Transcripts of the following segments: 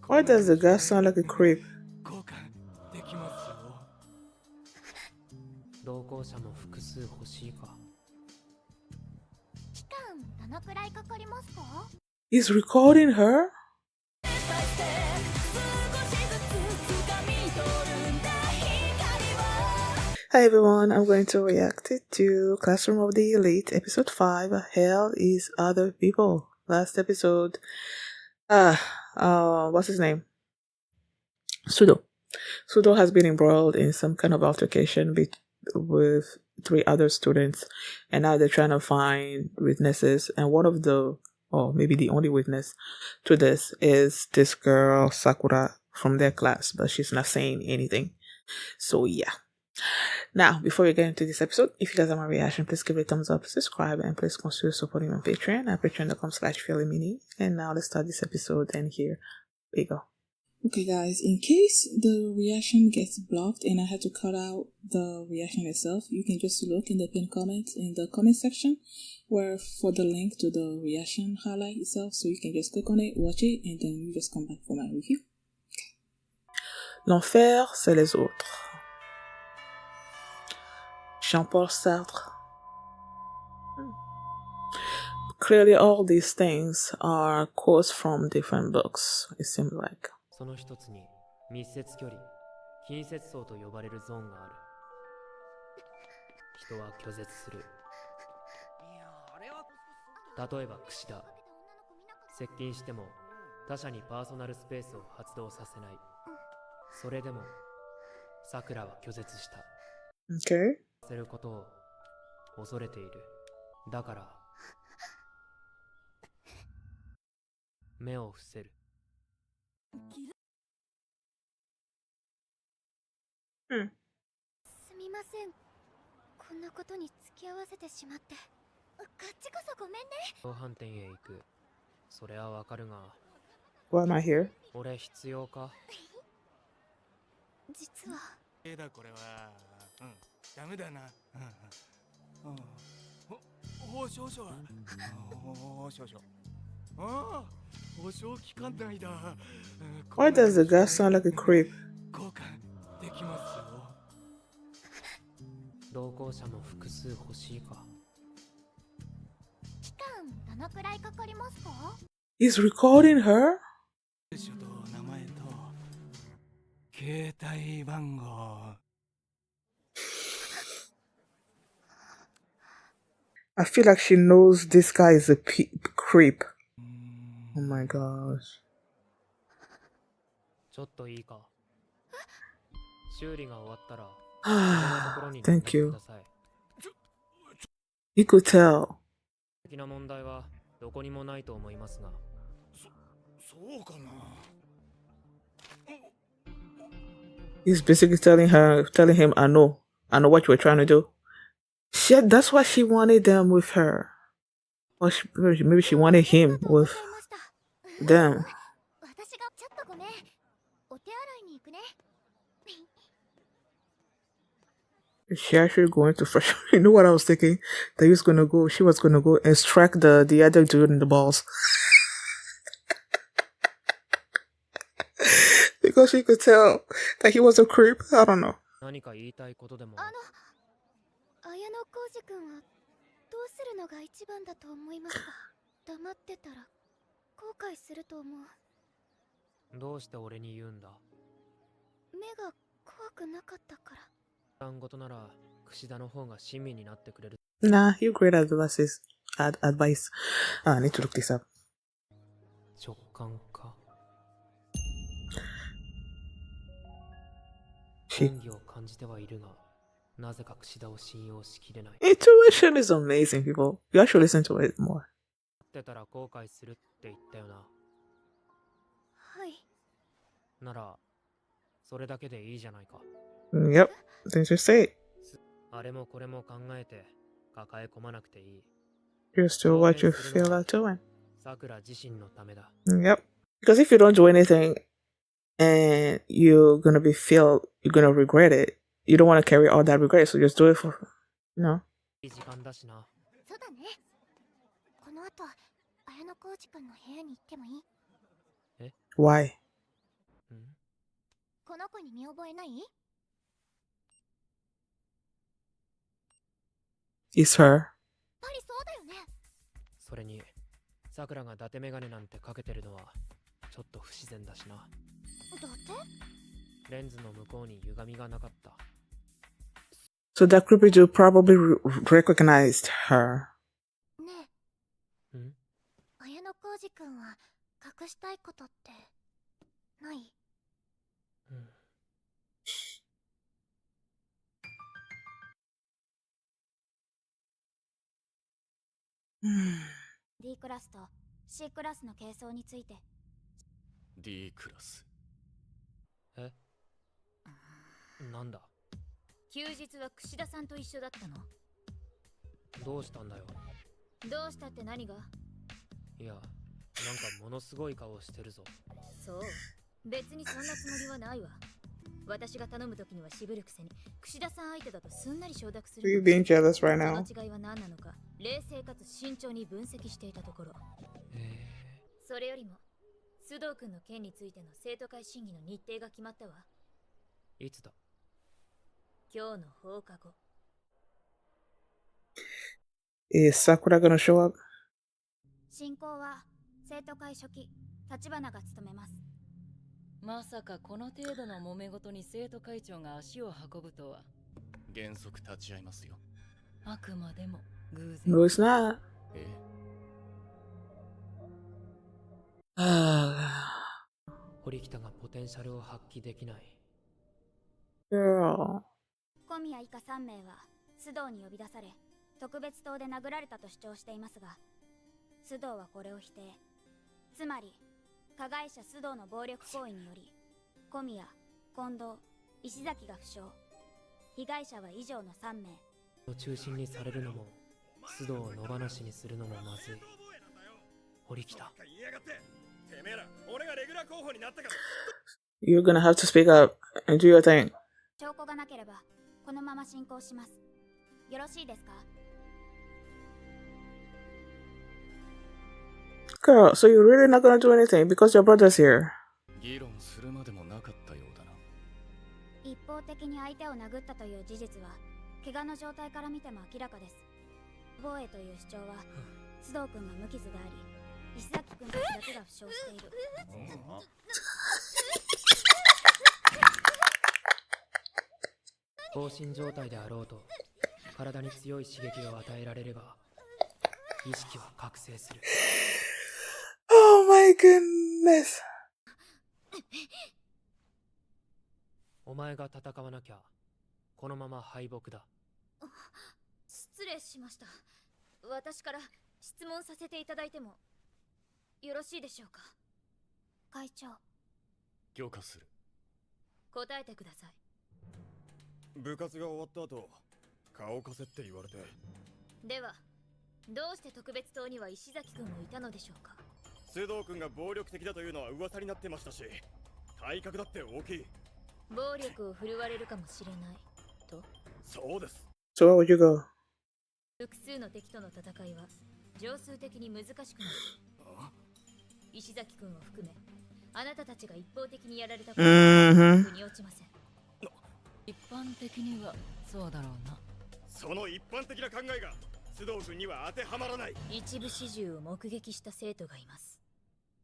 Why does the guy sound like a creep? He's recording her? Hi everyone, I'm going to react to Classroom of the Elite, episode 5, Hell is Other People. Last episode, what's his name? Sudo has been embroiled in some kind of altercation with 3 other students, and now they're trying to find witnesses, and one of the, or maybe the only witness to this is this girl, Sakura, from their class, but she's not saying anything. So yeah. Now, before we get into this episode, if you guys have my reaction, please give it a thumbs up, subscribe, and please consider supporting my Patreon at patreon.com/feelingmini. And now let's start this episode, and here we go. Okay guys, in case the reaction gets blocked and I had to cut out the reaction itself, you can just look in the pinned comment in the comment section where for the link to the reaction highlight itself, so you can just click on it, watch it, and then you just come back for my review. L'enfer, c'est les autres. Jean-Paul Sartre. Clearly all these things are quotes from different books, it seems like. その一つに密接距離、近接層と呼ばれるゾーンがある。人は拒絶する。例えば櫛田。接近しても他者にパーソナルスペースを発動させない。それでもさくらは拒絶した。Okay. させることを恐れている。だから目を伏せる。すみません。こんなことに付き合わせてしまって。こっちこそごめんね。量販店へ行く。それはわかるが。Why am I here? 俺必要か？実は。だこれは。ダメだな。お少々。お少々。ああ、保証期間内だ。Why does the guy sound like a creep? 交換できますよ。同行者も複数欲しいか。期間どのくらいかかりますか？ He's recording her? 住所と名前と携帯番号。I feel like she knows this guy is a creep. Oh my gosh. ちょっといいか。修理が終わったら。Thank you. You could tell. 的な問題はどこにもないと思いますが。そうかな。He's basically telling him, I know what you were trying to do. Shit, that's why she wanted them with her. Or maybe she wanted him with them. Is she actually going to fresh? You know what I was thinking? That she was gonna go and strike the other dude in the balls. Because she could tell that he was a creep. I don't know. 何か言いたいことでも。綾野浩二君はどうするのが一番だと思いますか？黙ってたら後悔すると思う。どうして俺に言うんだ？目が怖くなかったから。単語となら櫛田の方が親身になってくれる。Nah, you great advice. I need to look this up. 直感か。恩義を感じてはいるが。なぜか櫛田を信用しきれない。Intuition is amazing, people. You actually listen to it more. ってたら後悔するって言ったよな。はい。なら、それだけでいいじゃないか。Yep, then just say it. あれもこれも考えて抱え込まなくていい。Just do what you feel like doing. さくら自身のためだ。Yep. Because if you don't do anything and you're gonna regret it. You don't want to carry all that regret, so just do it for, you know. いい時間だしな。そうだね。この後、綾綾野浩二くんの部屋に行ってもいい？ Why? この子に見覚えない？ It's her. やっぱりそうだよね。それにさくらが伊達メガネなんてかけてるのはちょっと不自然だしな。だってレンズの向こうに歪みがなかった。 So that creepy dude probably recognized her. ねえ、綾野浩二くんは隠したいことってない？D クラスと C クラスの係争について。 D クラス。え、なんだ？休日は櫛田さんと一緒だったの？どうしたんだよ。どうしたって何が？いや、なんかものすごい顔してるぞ。そう、別にそんなつもりはないわ。私が頼むときには渋るくせに櫛田さん相手だとすんなり承諾す Are you る。 being jealous right そ now? の違いは何なのか冷静かつ慎重に分析していたところ、それよりも須藤君の件についての生徒会審議の日程が決まったわ。いつだ？今日の放課後。 Is Sakura gonna show up? 進行は生徒会初期立花が務めます。まさかこの程度の揉め事に生徒会長が足を運ぶとは。原則立ち会いますよ。あくまでも偶然。 No, it's not. ええ。堀北がポテンシャルを発揮できない。 Girl. 小宮以下3名は須藤に呼び出され特別棟で殴られたと主張していますが、須藤はこれを否定。つまり加害者須藤の暴力行為により小宮、近藤、石崎が負傷、被害者は以上の3名。中心にされるのも須藤を野放しにするのもまずい。堀北、 You're gonna have to speak up and do your thing. 証拠がなければこのまま進行します。よろしいですか？ Girl, so you're really not gonna do anything because your brother's here. 議論するまでもなかったようだな。一方的に相手を殴ったという事実は怪我の状態から見ても明らかです。防衛という主張は須藤君が無傷であり石崎君たちだけが負傷している。放心状態であろうと体に強い刺激を与えられれば意識は覚醒する。 Oh my goodness. お前が戦わなきゃこのまま敗北だ。失礼しました。私から質問させていただいてもよろしいでしょうか？会長。許可する。答えてください。部活が終わった後、顔貸せって言われて。ではどうして特別棟には石崎君もいたのでしょうか？須藤君が暴力的だというのは噂になってましたし、体格だって大きい。暴力を振るわれるかもしれないと。そうです。 So where would you go? 複数の敵との戦いは常数的に難しくなる。石崎君を含めあなたたちが一方的にやられたことは腑に落ちません。一般的にはそうだろうな。その一般的な考えが須藤君には当てはまらない。一部始終を目撃した生徒がいます。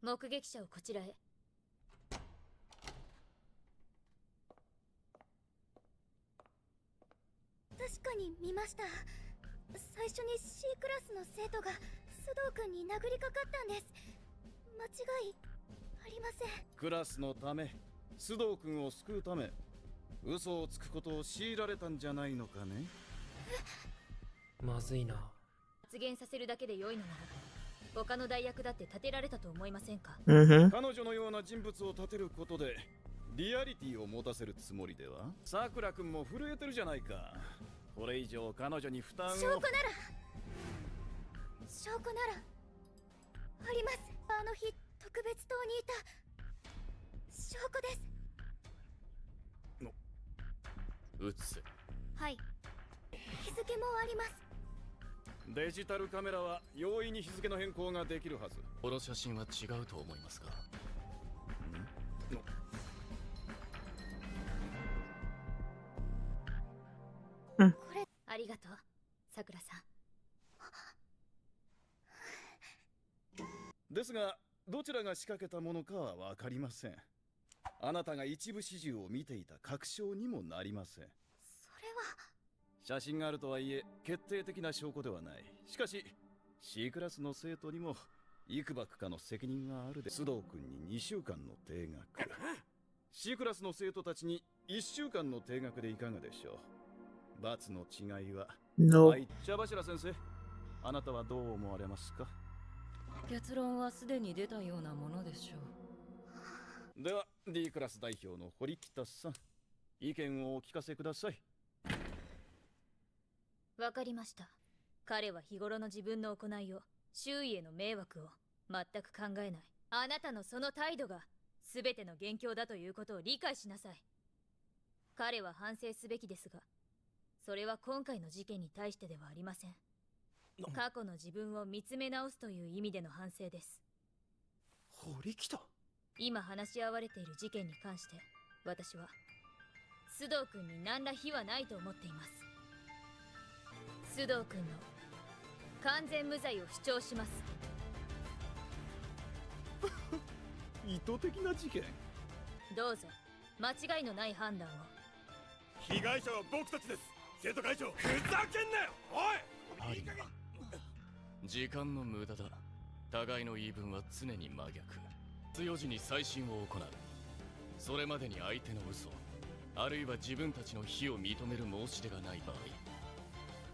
目撃者をこちらへ。確かに見ました。最初に C クラスの生徒が須藤君に殴りかかったんです。間違いありません。クラスのため、須藤君を救うため、嘘をつくことを強いられたんじゃないのかね。まずいな。発言させるだけで良いのなら他の代役だって立てられたと思いませんか？彼女のような人物を立てることでリアリティを持たせるつもりでは？さくら君も震えてるじゃないか。これ以上彼女に負担を。証拠ならあります。あの日特別棟にいた証拠です。うつせ。はい、日付もあります。デジタルカメラは容易に日付の変更ができるはず。この写真は違うと思いますが。これありがとう、さくらさん。ですが、どちらが仕掛けたものかは分かりません。あなたが一部始終を見ていた確証にもなりません。それは写真があるとはいえ決定的な証拠ではない。しかし C クラスの生徒にも幾ばくかの責任があるで。須藤君に2週間の定額、C クラスの生徒たちに1週間の定額でいかがでしょう。罰の違いは No. はい、茶柱先生、あなたはどう思われますか。結論はすでに出たようなものでしょう。では D クラス代表の堀北さん、意見をお聞かせください。わかりました。彼は日頃の自分の行いを、周囲への迷惑を全く考えない。あなたのその態度が全ての元凶だということを理解しなさい。彼は反省すべきですが、それは今回の事件に対してではありません。過去の自分を見つめ直すという意味での反省です。堀北。今話し合われている事件に関して、私は須藤君に何ら非はないと思っています。須藤君の完全無罪を主張します。意図的な事件。どうぞ間違いのない判断を。被害者は僕たちです。生徒会長、ふざけんなよ。おい。ありな。時間の無駄だ。互いの言い分は常に真逆。強時に再審を行う。それまでに相手の嘘、あるいは自分たちの非を認める申し出がない場合、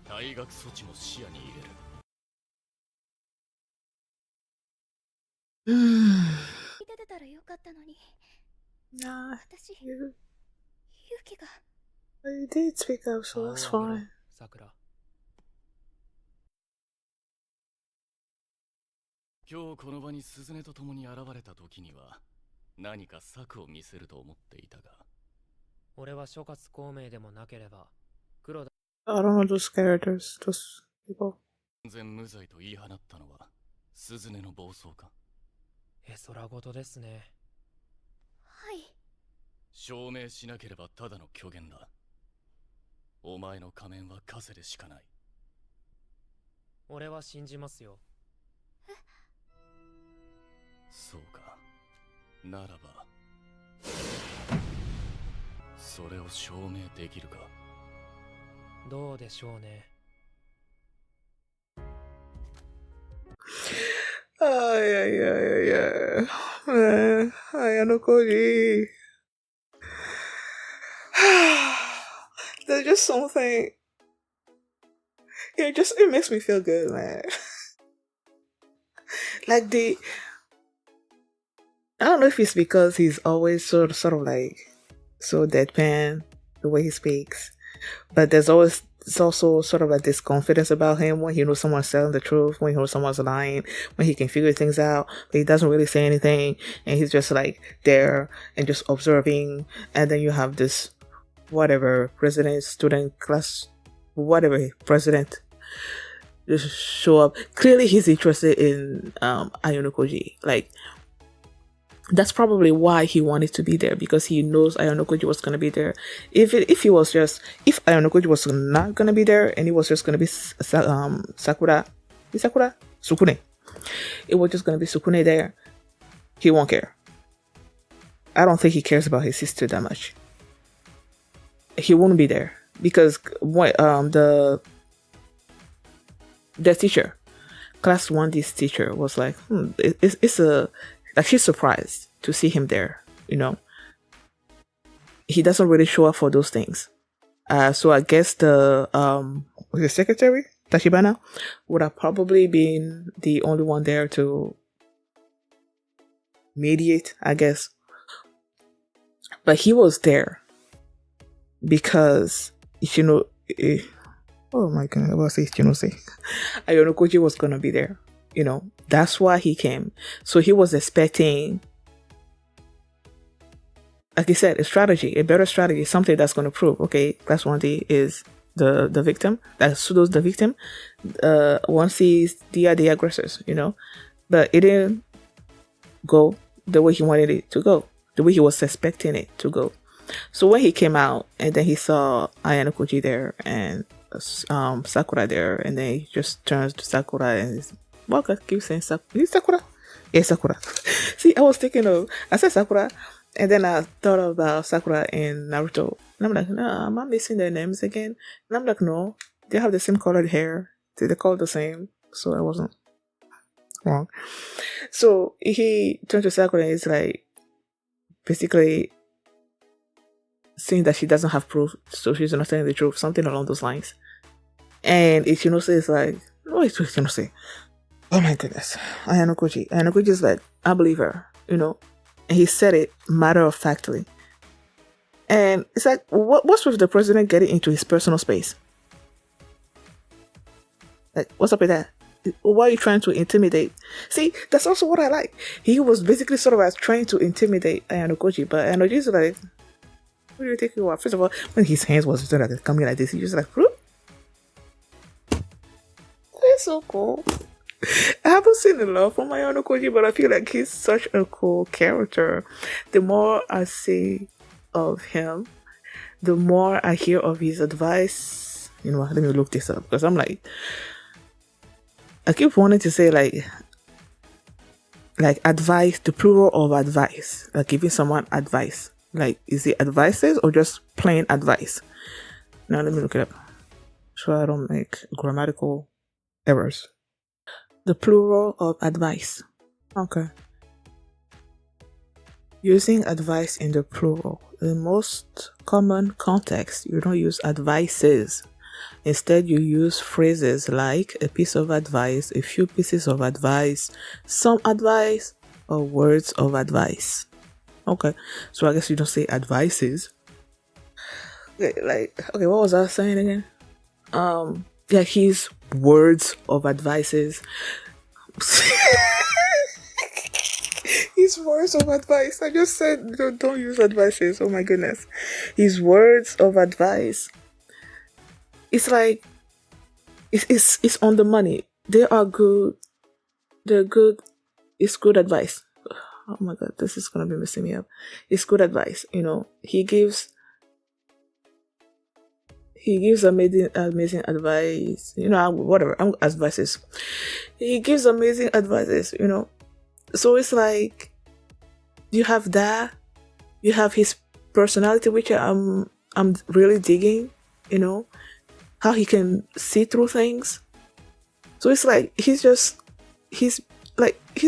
退学措置も視野に入れる。出てたらよかったのに。 Nah, 私 you, 勇気が。 you did speak up, so that's fine. さくら。今日この場に鈴音と共に現れた時には何か策を見せると思っていたが、俺は諸葛孔明でもなければ黒田 I don't know those characters, those people. 完全無罪と言い放ったのは鈴音の暴走か。絵空事ですね。はい。証明しなければただの虚言だ。お前の仮面は風でしかない。俺は信じますよ。そうか。ならばそれを証明できるか。どうでしょうね。Yeah. Man, Ayanokoji. There's just something. It makes me feel good, man. Like I don't know if it's because he's always sort of like so deadpan the way he speaks, but it's also sort of like this confidence about him when he knows someone's telling the truth, when he knows someone's lying, when he can figure things out, but he doesn't really say anything, and he's just like there and just observing. And then you have this whatever president, student, class, whatever president just show up. Clearly he's interested in Ayanokoji. Like, that's probably why he wanted to be there, because he knows Ayanokoji was going to be there. If Ayanokoji was not going to be there and it was just going to be Sukune, it was just going to be Sukune there, he won't care. I don't think he cares about his sister that much. He won't be there because the teacher, class 1D's teacher, was like, she's surprised to see him there, you know. He doesn't really show up for those things. So I guess the secretary, Tachibana, would have probably been the only one there to mediate, I guess. But he was there because, oh my god, what was it? Ayanokoji was gonna be there. You know, that's why he came. So he was expecting, like he said, a strategy, a better strategy, something that's going to prove, okay, class 1D is the victim, that Sudo's the victim, once they are the aggressors, but it didn't go the way he wanted it to go, the way he was expecting it to go. So when he came out and then he saw Ayano Koji there and Sakura there, and then he just turns to Sakura and he's, well, I keep saying Sakura. Is it Sakura? Yeah, Sakura. See, I said Sakura, and then I thought about Sakura in Naruto. And I'm like, no, am I missing their names again? And I'm like, no, they have the same colored hair. They're called the same. So I wasn't wrong. So he turned to Sakura and he's like, basically saying that she doesn't have proof, so she's not telling the truth, something along those lines. And Ichinose is like, what is Ichinose? Oh my goodness. Ayano Koji is like, I believe her, And he said it matter-of-factly. And it's like, what's with the president getting into his personal space? Like, what's up with that? Why are you trying to intimidate? See, that's also what I like. He was basically sort of trying to intimidate Ayano Koji, but Ayano Koji is like, what do you think you are? First of all, when his hands was coming like this, he just like, whoop. It's so cool. I haven't seen a lot from Ayano Koji, but I feel like he's such a cool character. The more I see of him, the more I hear of his advice. Let me look this up, because I'm like, I keep wanting to say like advice, the plural of advice, like giving someone advice. Like, is it advices or just plain advice? Now let me look it up so I don't make grammatical errors. The plural of advice. Okay. Using advice in the plural. In most common context, you don't use advices. Instead, you use phrases like a piece of advice, a few pieces of advice, some advice, or words of advice. Okay, so I guess you don't say advices. Okay, what was I saying again? Yeah, his words of advices. His words of advice. I just said don't use advices. Oh my goodness. His words of advice. It's like it's on the money. They are good. They're good. It's good advice. Oh my god, this is gonna be messing me up. It's good advice, He gives amazing advice, whatever. Advices. He gives amazing advices, So it's like you have that, you have his personality, which I'm really digging, how he can see through things. So it's like he's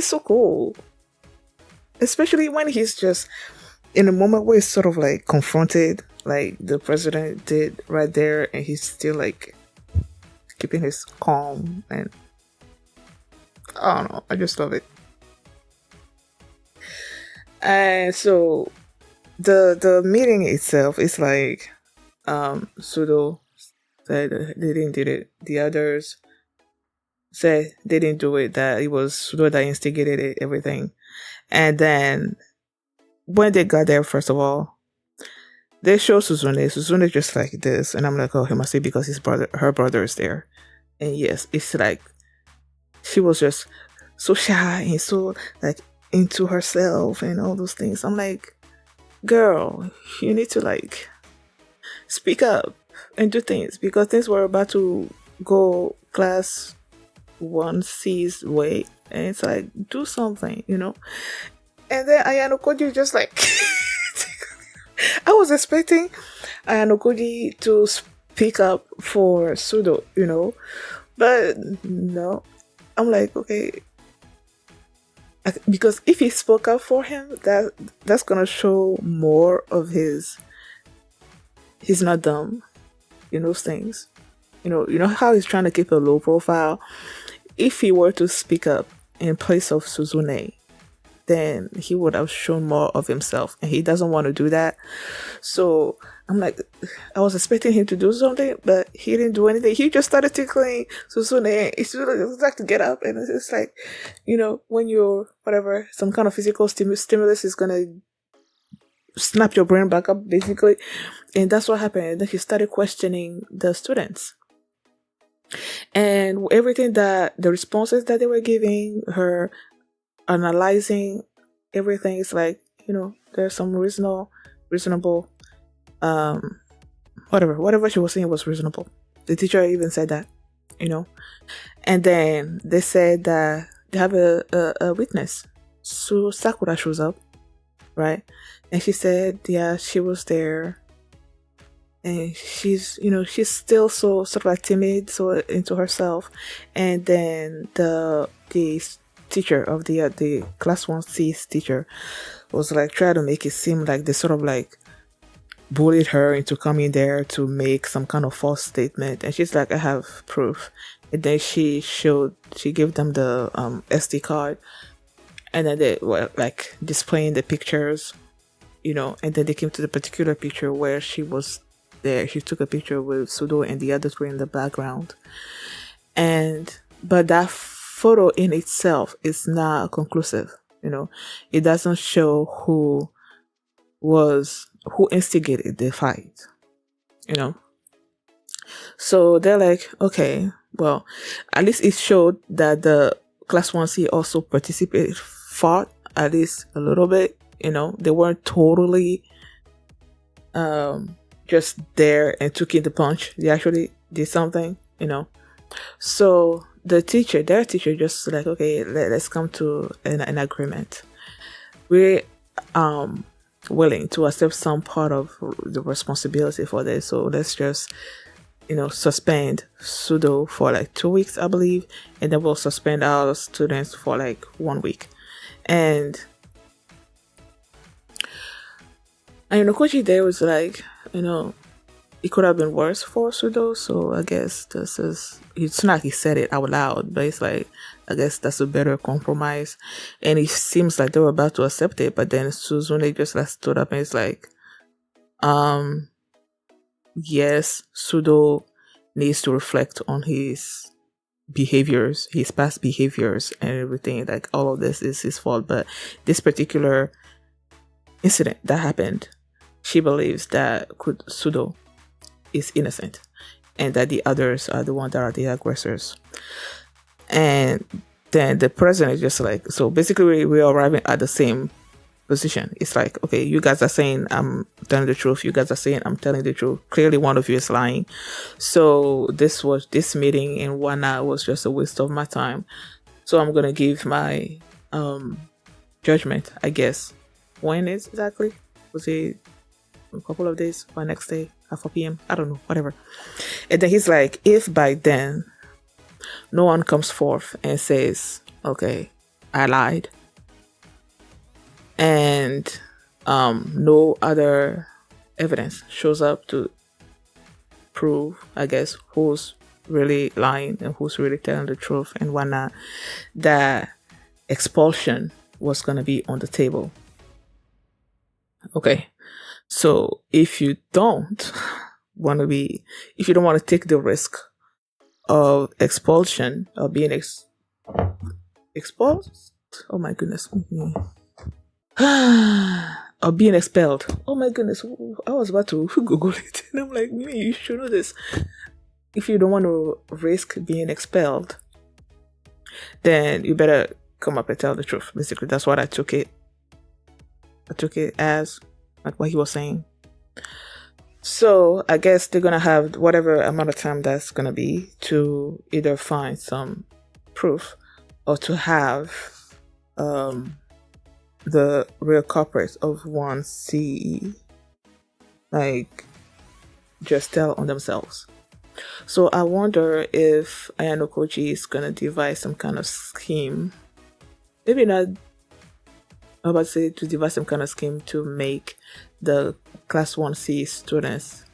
so cool. Especially when he's just in a moment where he's sort of like confronted, like the president did right there, and he's still like keeping his calm, and I don't know, I just love it. And so the meeting itself is like Sudo said they didn't do it. The others said they didn't do it, that it was Sudo that instigated it, everything. And then when they got there, first of all, they show Suzune just like this, and I'm like, oh, he must be because her brother is there. And yes, it's like she was just so shy and so like into herself and all those things. I'm like, girl, you need to like speak up and do things, because things were about to go class 1C's way, and it's like, do something, And then Ayano Koji just like I was expecting Ayano Koji to speak up for Sudo, but no. I'm like, okay, because if he spoke up for him, that's gonna show more of he's not dumb, those things. How he's trying to keep a low profile. If he were to speak up in place of Suzune, then he would have shown more of himself, and he doesn't want to do that. So I'm like, I was expecting him to do something, but he didn't do anything. He just started tickling Suzune. It's like to get up, and it's like, when you're whatever, some kind of physical stimulus is gonna snap your brain back up, basically. And that's what happened. And then she started questioning the students. And everything that the responses that they were giving her, analyzing everything, is like, there's some reasonable, whatever she was saying was reasonable. The teacher even said that, And then they said that they have a witness. So Sakura shows up, right? And she said, yeah, she was there. And she's still so sort of like timid, so into herself. And then the teacher of the class 1C's teacher was like trying to make it seem like they sort of like bullied her into coming there to make some kind of false statement. And she's like, I have proof. And then she gave them the SD card, and then they were like displaying the pictures, and then they came to the particular picture where she was there. She took a picture with Sudo and the others were in the background. But that photo in itself is not conclusive. It doesn't show who instigated the fight. So they're like, okay, well, at least it showed that the class 1C also fought at least a little bit. They weren't totally just there and took in the punch. They actually did something, So their teacher just like, okay, let's come to an agreement. We're willing to accept some part of the responsibility for this. So let's just, suspend Sudo for like 2 weeks, I believe. And then we'll suspend our students for like 1 week. And Kochi there was like, it could have been worse for Sudo. So I guess it's not like he said it out loud, but it's like, I guess that's a better compromise. And it seems like they were about to accept it, but then Suzune just like stood up and it's like, yes, Sudo needs to reflect on his behaviors, his past behaviors and everything. Like all of this is his fault, but this particular incident that happened, she believes that Sudo is innocent and that the others are the ones that are the aggressors. And then the president is just like, so basically we're arriving at the same position. It's like, okay, you guys are saying I'm telling the truth, you guys are saying I'm telling the truth. Clearly one of you is lying. So this meeting in 1 hour was just a waste of my time. So I'm gonna give my judgment, I guess. When is exactly? Was it a couple of days or next day at 4 p.m.? I don't know, whatever. And then he's like, if by then no one comes forth and says, okay, I lied, and no other evidence shows up to prove, I guess, who's really lying and who's really telling the truth and whatnot, that expulsion was going to be on the table. Okay, so if you don't want to take the risk of expulsion, or being expelled, oh my goodness, or being expelled, oh my goodness, I was about to Google it and I'm like, you should know this. If you don't want to risk being expelled, then you better come up and tell the truth. Basically, that's what I took it as, like what he was saying. So I guess they're gonna have whatever amount of time that's gonna be to either find some proof or to have the real culprits of 1C like just tell on themselves. So I wonder if Ayano Koji is gonna devise some kind of scheme. Maybe not. I'm about to say to devise some kind of scheme to make the class 1C students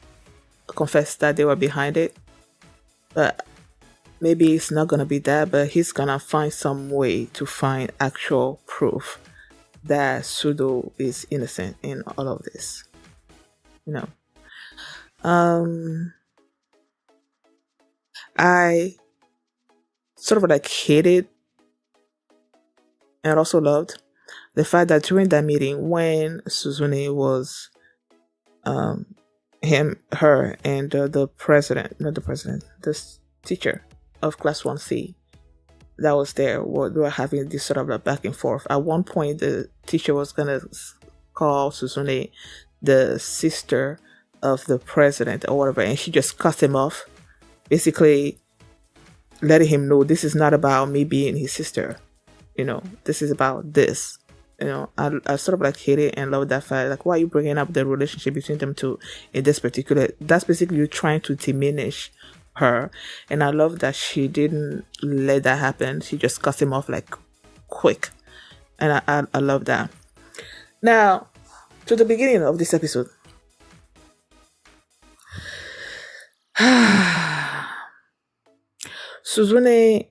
confess that they were behind it. But maybe it's not gonna be that, but he's gonna find some way to find actual proof that Sudo is innocent in all of this. I sort of like hated and also loved the fact that during that meeting, when Suzune was her and the president, not the president, this teacher of class 1C that was there, they were having this sort of a back and forth. At one point, the teacher was gonna call Suzune the sister of the president or whatever, and she just cut him off, basically letting him know this is not about me being his sister. This is about this. I sort of like hate it and love that fact. Like, why are you bringing up the relationship between them two in this particular? That's basically you trying to diminish her. And I love that she didn't let that happen. She just cut him off like quick. And I love that. Now, to the beginning of this episode. Suzune,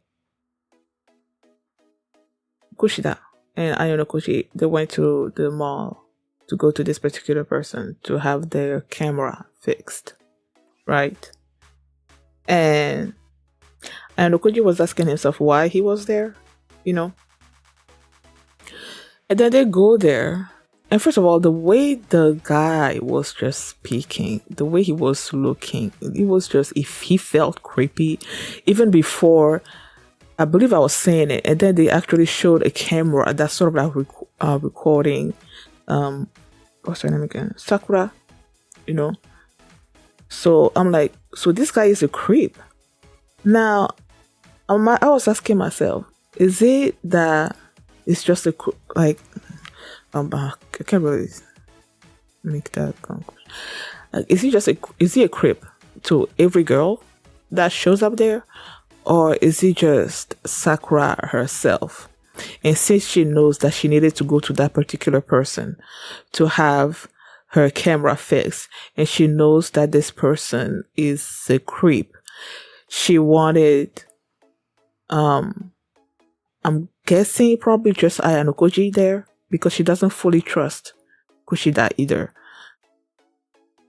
Kushida, and Ayonokoji, they went to the mall to go to this particular person to have their camera fixed, right? And Ayonokoji was asking himself why he was there, And then they go there. And first of all, the way the guy was just speaking, the way he was looking, it was just, if he felt creepy, even before, I believe I was saying it, and then they actually showed a camera that's sort of like recording, what's her name again? Sakura, So I'm like, so this guy is a creep. Now, I was asking myself, is it that it's just I can't really make that conclusion. Is he a creep to every girl that shows up there? Or is it just Sakura herself? And since she knows that she needed to go to that particular person to have her camera fixed, and she knows that this person is a creep, she wanted, I'm guessing probably just Ayanokoji there, because she doesn't fully trust Kushida either.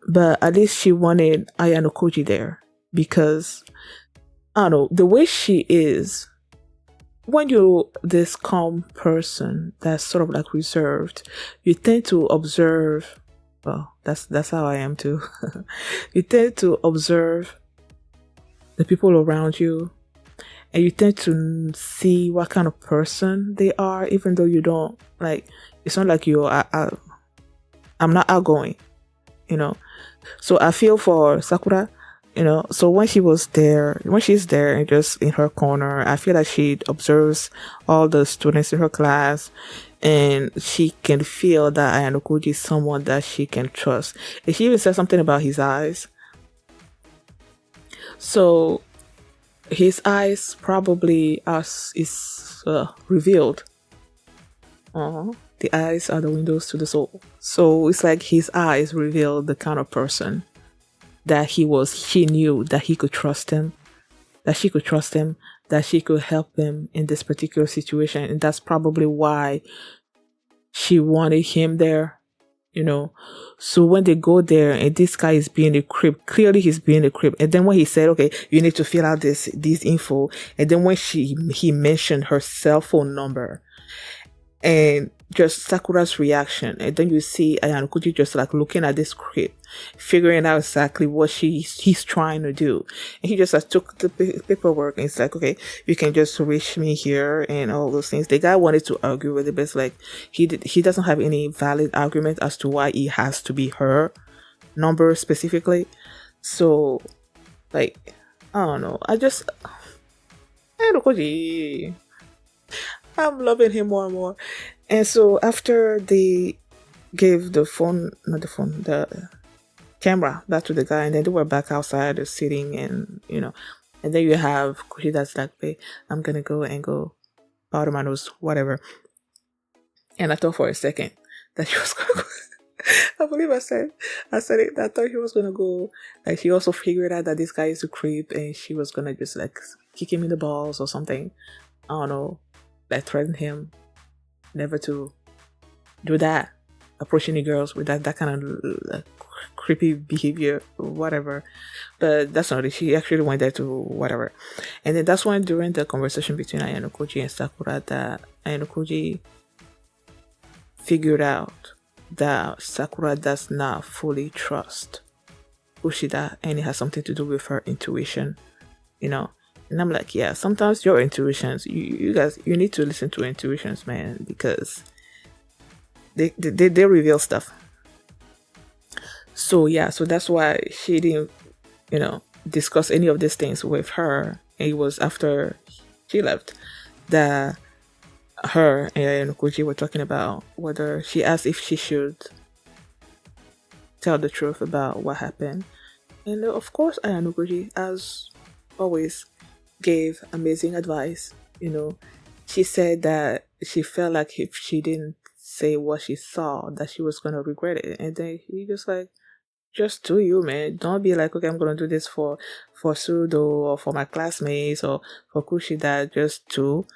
But at least she wanted Ayanokoji there because, I don't know, the way she is, when you're this calm person that's sort of like reserved, you tend to observe, well, that's how I am too. You tend to observe the people around you, and you tend to see what kind of person they are, even though you don't, like, it's not like I'm not outgoing, So I feel for Sakura, so when she's there and just in her corner, I feel like she observes all the students in her class, and she can feel that Ayanokoji is someone that she can trust. And she even said something about his eyes. So his eyes probably is revealed. The eyes are the windows to the soul. So it's like his eyes reveal the kind of person that she knew that he could trust him, that she could trust him, that she could help him in this particular situation. And that's probably why she wanted him there, So when they go there and this guy is being a creep, clearly he's being a creep. And then when he said, okay, you need to fill out this info. And then when he mentioned her cell phone number, and just Sakura's reaction, and then you see Ayanokoji just like looking at this creep, figuring out exactly what he's trying to do. And he just like took the paperwork and it's like, okay, you can just reach me here and all those things. The guy wanted to argue with it, but it's like he doesn't have any valid argument as to why it has to be her number specifically. So like, I don't know, Ayanokoji, I'm loving him more and more. And so after they gave the camera back to the guy, and then they were back outside sitting, and and then you have Kushida's like, hey, I'm gonna go powder my nose, whatever. And I thought for a second that she was gonna go. I believe I said it. I thought he was gonna go. Like, she also figured out that this guy is a creep, and she was gonna just like kick him in the balls or something. I don't know. Like, threaten him never to do that, approaching the girls with that kind of creepy behavior, whatever. But that's not it. She actually went there to whatever. And then that's when, during the conversation between Ayanokoji and Sakura, that Ayanokoji figured out that Sakura does not fully trust Kushida, and it has something to do with her intuition, you know. And I'm like, yeah, sometimes your intuitions, you guys, you need to listen to intuitions, man, because they reveal stuff. So yeah, so that's why she didn't, discuss any of these things with her. And it was after she left that her and Koji were talking about whether she asked if she should tell the truth about what happened. And of course, Ayanukoji, as always, gave amazing advice. She said that she felt like if she didn't say what she saw, that she was gonna regret it. And then he just do you, man. Don't be like, okay, I'm gonna do this for Sudo or for my classmates or for Kushida. Just do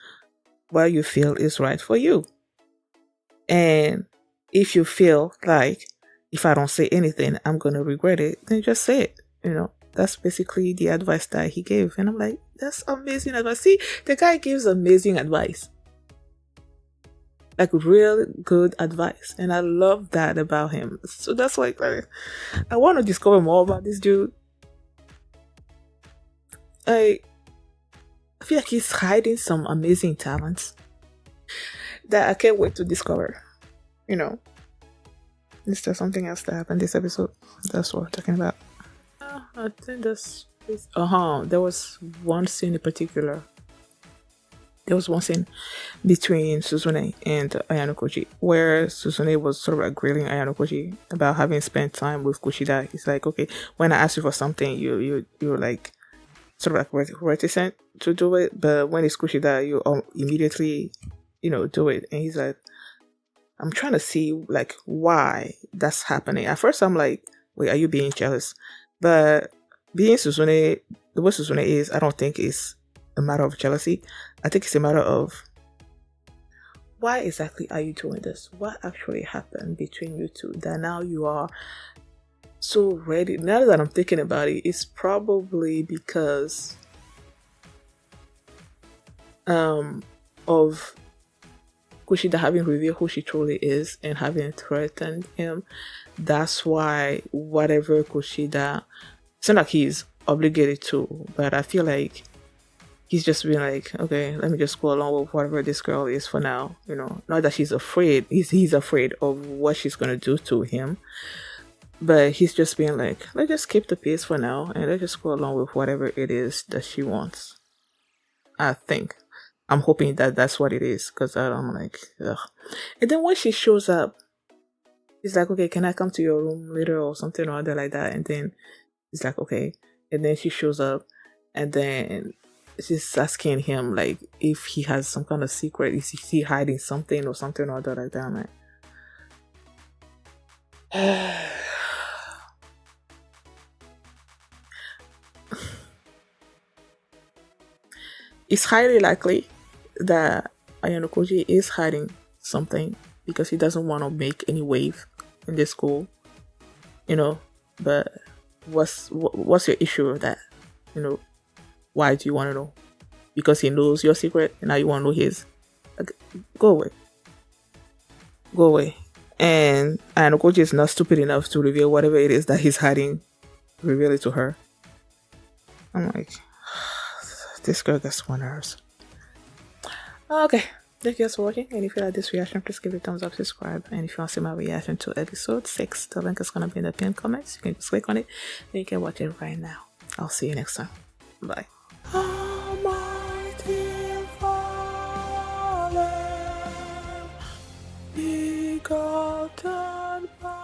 what you feel is right for you. And if you feel like if I don't say anything, I'm gonna regret it, then just say it. That's basically the advice that he gave. And I'm like, that's amazing advice. See, the guy gives amazing advice. Like real good advice. And I love that about him. So that's like I want to discover more about this dude. I feel like he's hiding some amazing talents that I can't wait to discover. Is there something else that happened this episode? That's what we're talking about. I think there was one scene in particular. There was one scene between Suzune and Ayanokoji where Suzune was sort of like grilling Ayanokoji about having spent time with Kushida. He's like, okay, when I ask you for something, you're like sort of like reticent to do it, but when it's Kushida, you immediately, do it. And he's like, I'm trying to see like why that's happening. At first, I'm like, wait, are you being jealous? But being Suzune, the way Suzune is, I don't think it's a matter of jealousy. I think it's a matter of why exactly are you doing this? What actually happened between you two that now you are so ready? Now that I'm thinking about it, it's probably because of Kushida having revealed who she truly is and having threatened him. That's why whatever Kushida, it's not like he's obligated to, but I feel like he's just been like, okay, let me just go along with whatever this girl is for now. Not that she's afraid, he's afraid of what she's gonna do to him, but he's just being like, let's just keep the peace for now and let's just go along with whatever it is that she wants. I think. I'm hoping that that's what it is, because I'm like, ugh. And then when she shows up, he's like, okay, can I come to your room later or something or other like that? And then he's like, okay. And then she shows up and then she's asking him like if he has some kind of secret, is he hiding something or something or other like that? I'm like, it's highly likely that Ayanokoji is hiding something because he doesn't want to make any wave in this school, but what's your issue with that? Why do you want to know? Because he knows your secret and now you want to know his? Like, go away. And Ayanokoji is not stupid enough to reveal whatever it is that he's hiding, reveal it to her. I'm like, this girl gets on nerves. Okay, thank you guys for watching. And if you like this reaction, please give it a thumbs up, subscribe. And if you want to see my reaction to episode 6, the link is going to be in the pinned comments. You can just click on it and you can watch it right now. I'll see you next time. Bye. Almighty Father, begotten by